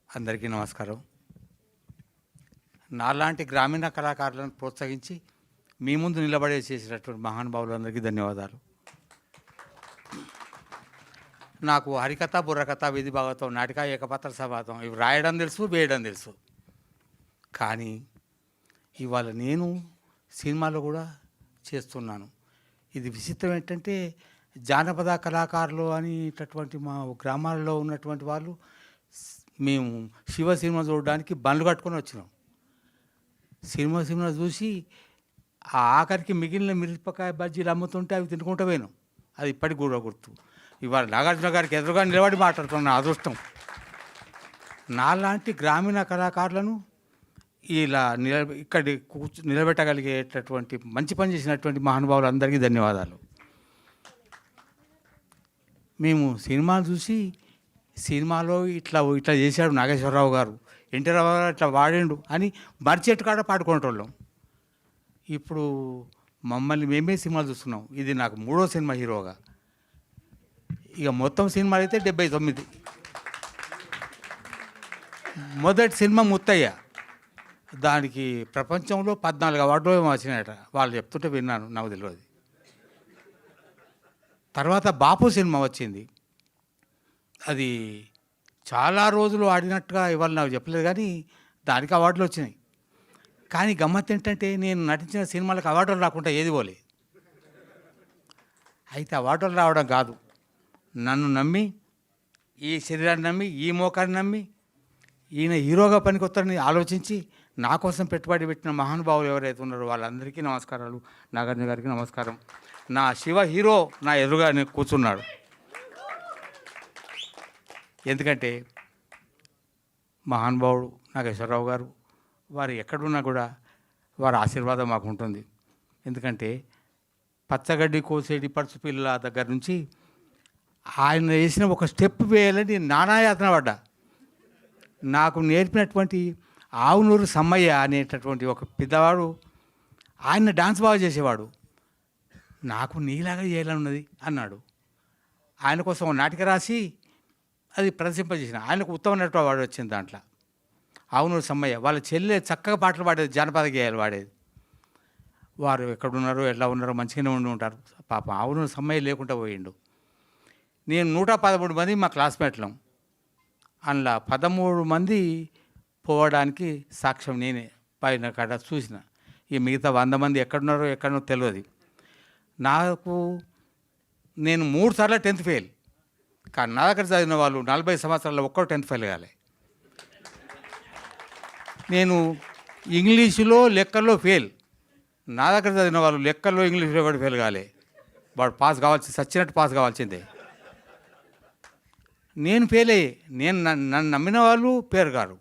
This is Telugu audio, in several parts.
అందరికీ నమస్కారం. నాలాంటి గ్రామీణ కళాకారులను ప్రోత్సహించి మీ ముందు నిలబడే చేసినటువంటి మహానుభావులందరికీ ధన్యవాదాలు. నాకు హరికథ, బుర్రకథ, విధి భాగవతం, నాటిక, ఏకపాత్ర సభాతం ఇవి రాయడం తెలుసు, వేయడం తెలుసు. కానీ ఇవాళ నేను సినిమాలో కూడా చేస్తున్నాను. ఇది విచిత్రం ఏంటంటే జానపద కళాకారులు అనేటటువంటి మా గ్రామాల్లో ఉన్నటువంటి వాళ్ళు మేము శివ సినిమా చూడడానికి బండ్లు కట్టుకొని వచ్చినాం. సినిమా చూసి ఆ ఆఖరికి మిగిలిన మిరపకాయ బజ్జీలు అమ్ముతుంటే అవి తినుకుంటూ పోయినాం. అది ఇప్పటికి కూడా గుర్తు. ఇవాళ నాగార్జున గారికి ఎదురుగా నిలబడి మాట్లాడుతున్న అదృష్టం. నాలాంటి గ్రామీణ కళాకారులను ఇలా ఇక్కడి నిలబెట్టగలిగేటటువంటి మంచి పని చేసినటువంటి మహానుభావులందరికీ ధన్యవాదాలు. మేము సినిమాలు చూసి సినిమాలో ఇట్లా చేశాడు నాగేశ్వరరావు గారు, ఎన్టీ రావు గారు ఇట్లా వాడిండు అని మర్చెట్టు కాడ పాడుకునేటోళ్ళం. ఇప్పుడు మమ్మల్ని మేమే సినిమాలు చూస్తున్నాం. ఇది నాకు 3వ సినిమా హీరోగా. ఇక మొత్తం సినిమాలు అయితే 79. మొదటి సినిమా ముత్తయ్య, దానికి ప్రపంచంలో 14 అవార్డులు ఏమో వచ్చినాయట. వాళ్ళు చెప్తుంటే విన్నాను, నాకు తెలియదు. తర్వాత బాపు సినిమా వచ్చింది. అది చాలా రోజులు ఆడినట్టుగా ఇవాళ నాకు చెప్పలేదు, కానీ దానికి అవార్డులు వచ్చినాయి. కానీ గమ్మత్ ఏంటంటే నేను నటించిన సినిమాలకు అవార్డులు రాకుండా ఏది పోలే. అయితే అవార్డులు రావడం కాదు, నన్ను నమ్మి, ఈ శరీరాన్ని నమ్మి, ఈ మోకాన్ని నమ్మి ఈయన హీరోగా పనికొస్తారని ఆలోచించి నా కోసం పెట్టుబడి పెట్టిన మహానుభావులు ఎవరైతే ఉన్నారో వాళ్ళందరికీ నమస్కారాలు. నాగార్జున గారికి నమస్కారం. నా శివ హీరో నా ఎదురుగా కూర్చున్నాడు. ఎందుకంటే మహానుభావుడు నాగేశ్వరరావు గారు, వారు ఎక్కడున్నా కూడా వారి ఆశీర్వాదం మాకు ఉంటుంది. ఎందుకంటే పచ్చగడ్డి కోసేటి పడుచు పిల్లల దగ్గర నుంచి ఆయన వేసిన ఒక స్టెప్ వేయాలని నానాయాతన పడ్డా. నాకు నేర్పినటువంటి ఆవునూరు సమ్మయ్య అనేటటువంటి ఒక పెద్దవాడు, ఆయన డాన్స్ బాగా చేసేవాడు. నాకు నీలాగా చేయాలని ఉన్నది అన్నాడు. ఆయన కోసం నాటిక రాసి అది ప్రదర్శింపజేసిన. ఆయనకు ఉత్తమ నటుడు అవార్డు వచ్చింది దాంట్లో. ఆవునూరు సమ్మయ్య వాళ్ళ చెల్లె చక్కగా పాటలు పాడేది, జానపద గేయాలు పాడేది. వారు ఎక్కడున్నారో ఎట్లా ఉన్నారో మంచిగానే ఉండి ఉంటారు. పాపం ఆవునూరు సమ్మయ్య లేకుండా పోయిండు. నేను 113 మంది మా క్లాస్మేట్లం. అందులో 13 మంది పోవడానికి సాక్ష్యం నేనే. పైన కాడ చూసిన. ఈ మిగతా 100 మంది ఎక్కడో తెలియదు నాకు. నేను 3 సార్లు 10th ఫెయిల్. కానీ నా దగ్గర చదివిన వాళ్ళు 40 సంవత్సరాల్లో ఒక్కరు 10th ఫెయిల్ కాలే. నేను ఇంగ్లీషులో లెక్కల్లో ఫెయిల్. నా దగ్గర చదివిన వాళ్ళు లెక్కల్లో ఇంగ్లీషులో కూడా ఫెయిల్ కాలే. వాడు పాస్ కావాల్సి సచ్చినట్టు పాస్ కావాల్సిందే. నేను ఫెయిల్ అయ్యి, నన్ను నమ్మిన వాళ్ళు పేరు గారు.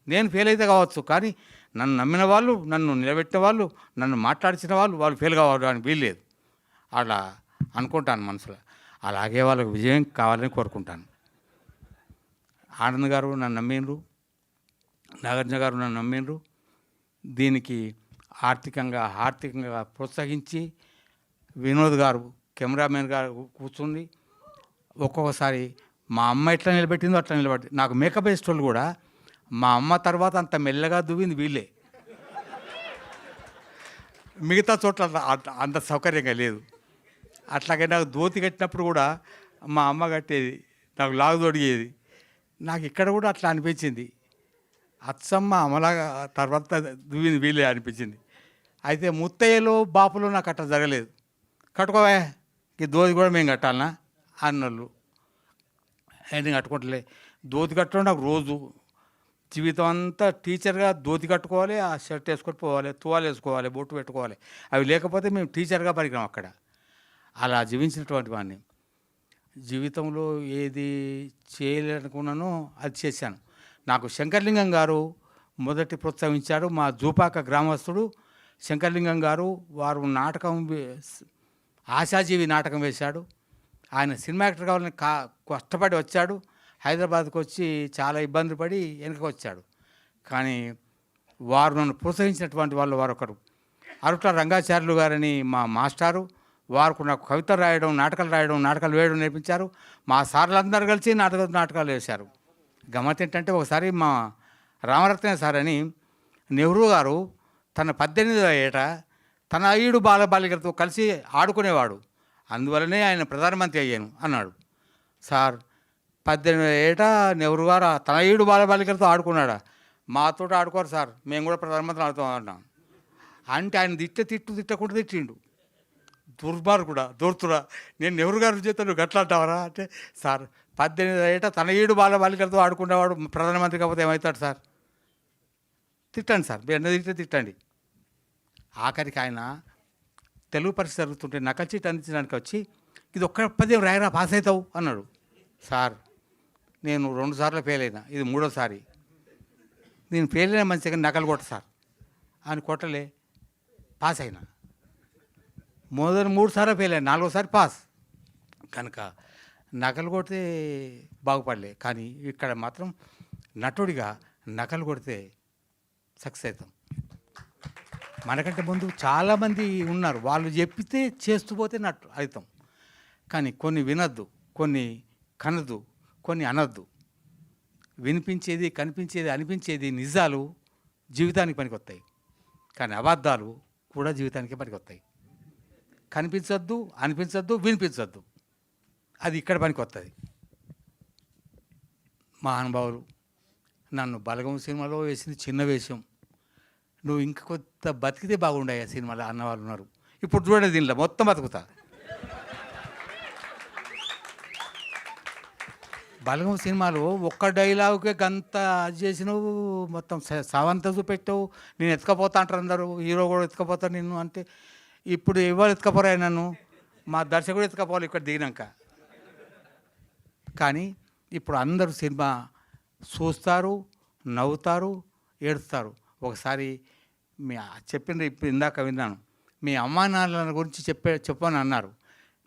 నేను ఫెయిల్ అయితే కావచ్చు, కానీ నన్ను నమ్మిన వాళ్ళు, నన్ను నిలబెట్టిన వాళ్ళు, నన్ను మాట్లాడించిన వాళ్ళు ఫెయిల్ కావడానికి వీల్లేదు. అలా అనుకుంటాను మనసులో. అలాగే వాళ్ళకి విజయం కావాలని కోరుకుంటాను. ఆనంద్ గారు నన్ను నమ్మిండ్రు, నాగార్జున గారు నన్ను నమ్మిండ్రు. దీనికి ఆర్థికంగా ప్రోత్సహించి వినోద్ గారు కెమెరామెన్ గారు కూర్చుంది. ఒక్కొక్కసారి మా అమ్మ ఎట్లా నిలబెట్టిందో అట్లా నిలబెట్టి, నాకు మేకప్ వేసేటోళ్ళు కూడా మా అమ్మ తర్వాత అంత మెల్లగా దువ్వింది వీళ్ళే. మిగతా చోట్ల అంత సౌకర్యంగా లేదు. అట్లాగే నాకు ధోతి కట్టినప్పుడు కూడా మా అమ్మ కట్టేది, నాకు లాగు తొడిగేది. నాకు ఇక్కడ కూడా అట్లా అనిపించింది. అచ్చమ్మ అమ్మలాగా తర్వాత దువ్వింది వీళ్ళే అనిపించింది. అయితే ముత్తయ్యలో బాపులో నాకు అట్లా జరగలేదు. కట్టుకోవా, ఈ ధోతి కూడా మేము కట్టాలనా అన్నోళ్ళు. నేను కట్టుకుంటలే. ధోతి కట్టడం నాకు రోజు జీవితం అంతా టీచర్గా ధోతి కట్టుకోవాలి, ఆ షర్ట్ వేసుకొని పోవాలి, తువాలు వేసుకోవాలి, బొట్టు పెట్టుకోవాలి. అవి లేకపోతే మేము టీచర్గా పరికరం అక్కడ. అలా జీవించినటువంటి వాడిని. జీవితంలో ఏది చేయాలనుకున్నానో అది చేశాను. నాకు శంకర్లింగం గారు మొదటి ప్రోత్సహించారు. మా జూపాక గ్రామస్తుడు శంకర్లింగం గారు. వారు ఆశాజీవి నాటకం వేశాడు. ఆయన సినిమా యాక్టర్ కావాలని కష్టపడి వచ్చాడు. హైదరాబాద్కి వచ్చి చాలా ఇబ్బంది పడి వెనక్కి వచ్చాడు. కానీ వారు నన్ను ప్రోత్సహించినటువంటి వాళ్ళు వారొకరు అరుట్ల రంగాచార్యులు గారని మా మాస్టారు. వారు నాకు కవితలు రాయడం, నాటకాలు వేయడం నేర్పించారు. మా సార్లందరూ కలిసి నాటకాలు వేశారు. గమ్మత్ ఏంటంటే ఒకసారి మా రామరత్న సార్ అని నెహ్రూ గారు తన 18వ ఏట తన అయ్యుడు బాలబాలికలతో కలిసి ఆడుకునేవాడు, అందువలనే ఆయన ప్రధానమంత్రి అయ్యాను అన్నాడు. సార్ 18వ ఏట నెహ్రూ గారు తన అయ్యుడు బాలబాలికలతో ఆడుకున్నాడా? మాతో ఆడుకోరు సార్, మేము కూడా ప్రధానమంత్రి ఆడుతాం అన్నాం. అంటే ఆయన తిట్టకుండా తిట్టిండు. దుర్మార్గుడా దూర్తుడా, నేను నెహ్రూ గారి చేత నువ్వు గట్లా అంటావరా అంటే, సార్ 18వ ఏట తన 7 బాలబాలికలతో ఆడుకునేవాడు ప్రధానమంత్రి కాకపోతే ఏమవుతాడు సార్? తిట్టండి సార్, మీరు ఎన్న తిట్టండి. ఆఖరికి ఆయన తెలుగు పరీక్ష జరుగుతుంటే నకల్ చీట్ అందించడానికి వచ్చి, ఇది ఒక్క పద్యం రాయరా పాస్ అవుతావు అన్నాడు. సార్ నేను 2 సార్లు ఫెయిల్ అయినా, ఇది 3వసారి. నేను ఫెయిల్ అయినా మంచిగా నకలు కొట్ట సార్ అని కొట్టలే, పాస్ అయినా. మొదటి 3 సార్లు ఫెయిల్ అయినా, 4వసారి పాస్. కనుక నకలు కొడితే బాగుపడలే, కానీ ఇక్కడ మాత్రం నటుడిగా నకలు కొడితే సక్సెస్ అవుతాం. మనకంటే ముందు చాలామంది ఉన్నారు, వాళ్ళు చెప్పితే చేస్తూ పోతే నటు అవుతాం. కానీ కొన్ని వినద్దు, కొన్ని కనద్దు, కొన్ని అనద్దు. వినిపించేది, కనిపించేది, అనిపించేది నిజాలు జీవితానికి పనికొస్తాయి, కానీ అబద్ధాలు కూడా జీవితానికి పనికొస్తాయి. కనిపించద్దు, అనిపించద్దు, వినిపించద్దు, అది ఇక్కడ పనికొస్తుంది. మహానుభావులు నన్ను బలగం సినిమాలో వేసింది చిన్న వేషం, నువ్వు ఇంక కొత్త బతికితే బాగుండాయి ఆ సినిమాలో అన్నవాళ్ళు ఉన్నారు. ఇప్పుడు చూడండి, దీనిలో మొత్తం బతుకుతా. బలగం సినిమాలో ఒక్క డైలాగుకే గంత అది చేసినావు, మొత్తం సవంత చూపెట్టావు. నేను ఎత్తుకపోతా అంటారు అందరూ, హీరో కూడా ఎత్తుకపోతాను నిన్ను అంటే. ఇప్పుడు ఎవరు ఎత్తుకపోరాయి నన్ను? మా దర్శకుడు ఎత్తుకపోవాలి ఇక్కడ దిగినాక. కానీ ఇప్పుడు అందరూ సినిమా చూస్తారు, నవ్వుతారు, ఏడుస్తారు. ఒకసారి మీ చెప్పిండ్రు, ఇప్పుడు ఇందాక విన్నాను, మీ అమ్మా నాన్నల గురించి చెప్పని అన్నారు.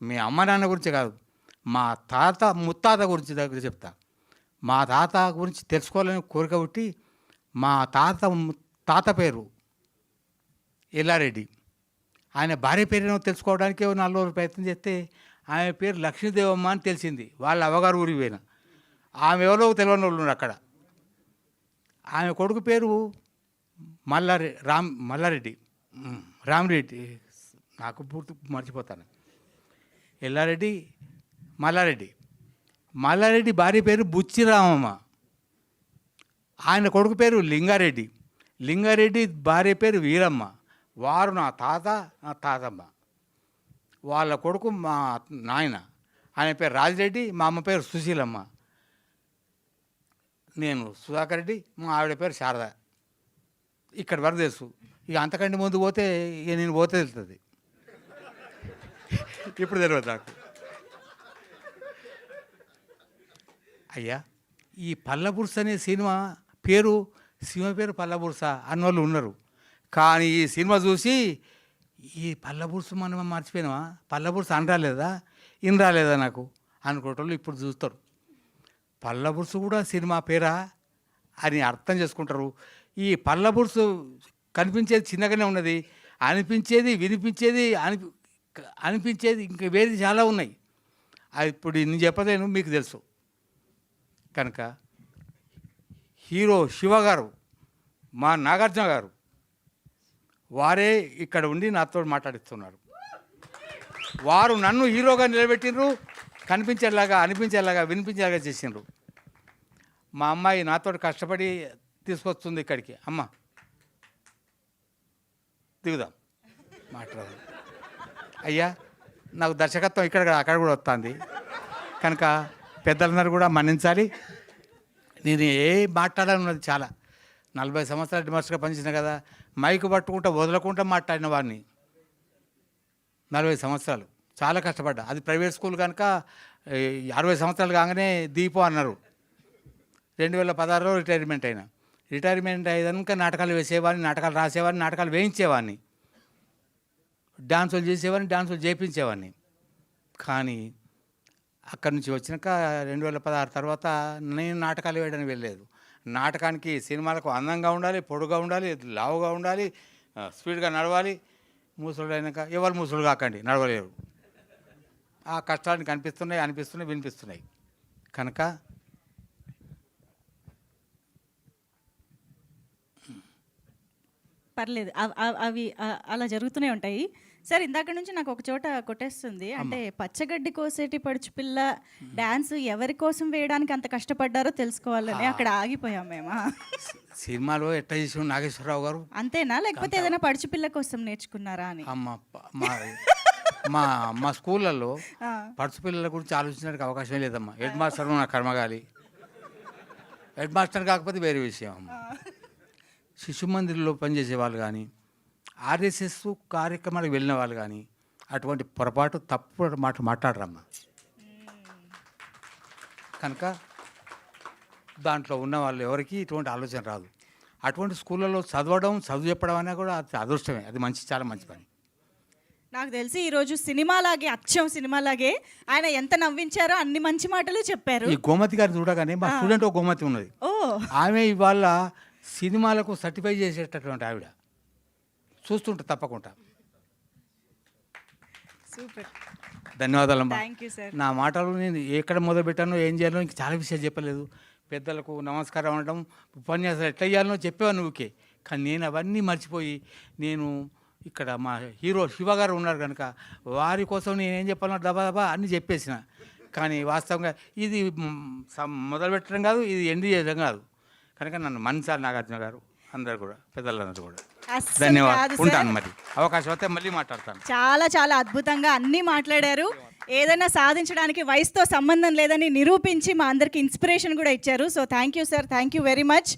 మీ అమ్మ నాన్న గురించి కాదు, మా తాత ముత్తాత గురించి దగ్గర చెప్తా. మా తాత గురించి తెలుసుకోవాలని కోరిక పుట్టి, మా తాత పేరు ఎల్లారెడ్డి, ఆయన భార్య పేరును తెలుసుకోవడానికి 4 రోజులు ప్రయత్నం చేస్తే ఆమె పేరు లక్ష్మీదేవమ్మ అని తెలిసింది. వాళ్ళ అవ్వగారు ఊరికి పోయిన, ఆమె ఎవరో తెలియని వాళ్ళు ఉన్నారు అక్కడ. ఆమె కొడుకు పేరు మల్లారెడ్డి, రామరెడ్డి, నాకు పూర్తి మర్చిపోతాను. ఎల్లారెడ్డి, మల్లారెడ్డి భార్య పేరు బుచ్చిరామమ్మ, ఆయన కొడుకు పేరు లింగారెడ్డి భార్య పేరు వీరమ్మ. వారు నా తాతమ్మ. వాళ్ళ కొడుకు మా నాయన, ఆయన పేరు రాజిరెడ్డి, మా అమ్మ పేరు సుశీలమ్మ. నేను సుధాకర్ రెడ్డి, మా ఆవిడ పేరు శారద. ఇక్కడ వరకు తెలుసు. ఇక అంతకంటే ముందు పోతే ఇక నేను పోతే తెలుస్తుంది. ఇప్పుడు తెలియదు నాకు. అయ్యా, ఈ పల్లబుర్స అనే సినిమా పేరు పల్లబుర్స అన్నోళ్ళు ఉన్నారు. కానీ ఈ సినిమా చూసి ఈ పల్లబుర్సు మనం మర్చిపోయినావా, పల్లబుర్సు ఇన్ రాలేదా నాకు అనుకోవటంలో ఇప్పుడు చూస్తారు. పల్లబుర్సు కూడా సినిమా పేరా అని అర్థం చేసుకుంటారు. ఈ పల్లబుర్సు కనిపించేది చిన్నగానే ఉన్నది, అనిపించేది, వినిపించేది, అనిపించేది ఇంకా వేరే చాలా ఉన్నాయి. అది ఇప్పుడు నేను చెప్పలేను, మీకు తెలుసు. కనుక హీరో శివ గారు, మా నాగార్జున గారు, వారే ఇక్కడ ఉండి నాతో మాట్లాడిస్తున్నారు. వారు నన్ను హీరోగా నిలబెట్టినరు, కనిపించేలాగా, అనిపించేలాగా, వినిపించేలాగా చేసినారు. మా అమ్మాయి నాతో కష్టపడి తీసుకొస్తుంది ఇక్కడికి. అమ్మ దిగుదాం, మాట్లాడాలి. అయ్యా, నాకు దర్శకత్వం అక్కడ కూడా వస్తుంది. కనుక పెద్దలందరూ కూడా మన్నించాలి. నేను మాట్లాడాలన్నది చాలా 40 సంవత్సరాలు డిమాస్టర్గా పనిచేసిన కదా, మైకు పట్టుకుంటా వదలకుండా మాట్లాడిన వాడిని 40 సంవత్సరాలు చాలా కష్టపడ్డా. అది ప్రైవేట్ స్కూల్ కనుక 60 సంవత్సరాలు కాగానే దీపం అన్నారు. 2016లో రిటైర్మెంట్ అయినా. రిటైర్మెంట్ అయ్యాక నాటకాలు వేసేవాడిని, నాటకాలు రాసేవాడిని, నాటకాలు వేయించేవాడిని, డాన్సులు చేసేవాడిని, డాన్సులు చేయించేవాడిని. కానీ అక్కడి నుంచి వచ్చినాక 2016 తర్వాత నేను నాటకాలు వేయడానికి వెళ్ళలేదు. నాటకానికి, సినిమాలకు అందంగా ఉండాలి, పొడుగా ఉండాలి, లావుగా ఉండాలి, స్పీడ్గా నడవాలి. ముసలు అయినాక ఎవరు ముసలు కాకండి, నడవలేరు. ఆ కష్టాలను అనిపిస్తున్నాయి, వినిపిస్తున్నాయి. కనుక పర్లేదు. అవి అలా జరుగుతూనే ఉంటాయి. సార్ ఇందాక నుంచి నాకు ఒక చోట కొట్టేస్తుంది. అంటే పచ్చగడ్డి కోసేటి పడుచు పిల్ల డాన్స్ ఎవరి కోసం వేయడానికి అంత కష్టపడ్డారో తెలుసుకోవాలని అక్కడ ఆగిపోయాం మేము. సినిమాలో ఎట్లా చేసి నాగేశ్వరరావు గారు అంతేనా, లేకపోతే ఏదైనా పడుచు పిల్ల కోసం నేర్చుకున్నారా అని? మా మా స్కూళ్ళల్లో పడుచు పిల్లల గురించి ఆలోచించడానికి అవకాశం లేదమ్మా. హెడ్ మాస్టర్ నా కర్మగాలి, హెడ్ మాస్టర్ కాకపోతే వేరే విషయం అమ్మ. శిశు మందిర్లో పనిచేసే వాళ్ళు కానీ, ఆర్ఎస్ఎస్ కార్యక్రమాలకు వెళ్ళిన వాళ్ళు కానీ అటువంటి పొరపాటు తప్పు మాట మాట్లాడరమ్మా. కనుక దాంట్లో ఉన్న వాళ్ళు ఎవరికి ఇటువంటి ఆలోచన రాదు. అటువంటి స్కూళ్ళలో చదువు చెప్పడం అనేది కూడా అది అదృష్టమే, అది మంచి, చాలా మంచి పని. నాకు తెలిసి ఈరోజు సినిమాలాగే, అచ్చం సినిమాలాగే ఆయన ఎంత నవ్వించారో అన్ని మంచి మాటలు చెప్పారు. ఈ గోమతి గారిని చూడగానే మా స్టూడెంట్ ఒక గోమతి ఉన్నది. ఆమె ఇవాళ సినిమాలకు సర్టిఫై చేసేటటువంటి ఆవిడ. చూస్తుంటా తప్పకుండా. సూపర్, ధన్యవాదాలమ్మా. Thank you sir. నా మాటలు నేను ఎక్కడ మొదలుపెట్టానో, ఏం చేయాలో ఇంక చాలా విషయాలు చెప్పలేదు. పెద్దలకు నమస్కారం అనడం, ఉపన్యాసాలు ఎట్లా చేయాలనో చెప్పేవాను ఊకే. కానీ నేను అవన్నీ మర్చిపోయి, నేను ఇక్కడ మా హీరో శివ గారు ఉన్నారు కనుక వారి కోసం నేనేం చెప్పాలన్నా దబా అన్నీ చెప్పేసిన. కానీ వాస్తవంగా ఇది మొదలు పెట్టడం కాదు, ఇది ఎండ్ చేయడం కాదు. కనుక నన్ను మన్సార్ నాగార్జున గారు అందరు కూడా, పెద్దలందరూ కూడా ధన్యవాదాలు. ఉంటాను, మరి అవకాశం అయితే మళ్ళీ మాట్లాడతాను. చాలా చాలా అద్భుతంగా అన్నీ మాట్లాడారు. ఏదైనా సాధించడానికి వయసుతో సంబంధం లేదని నిరూపించి మా అందరికి ఇన్స్పిరేషన్ కూడా ఇచ్చారు. So thank you sir, thank you very much.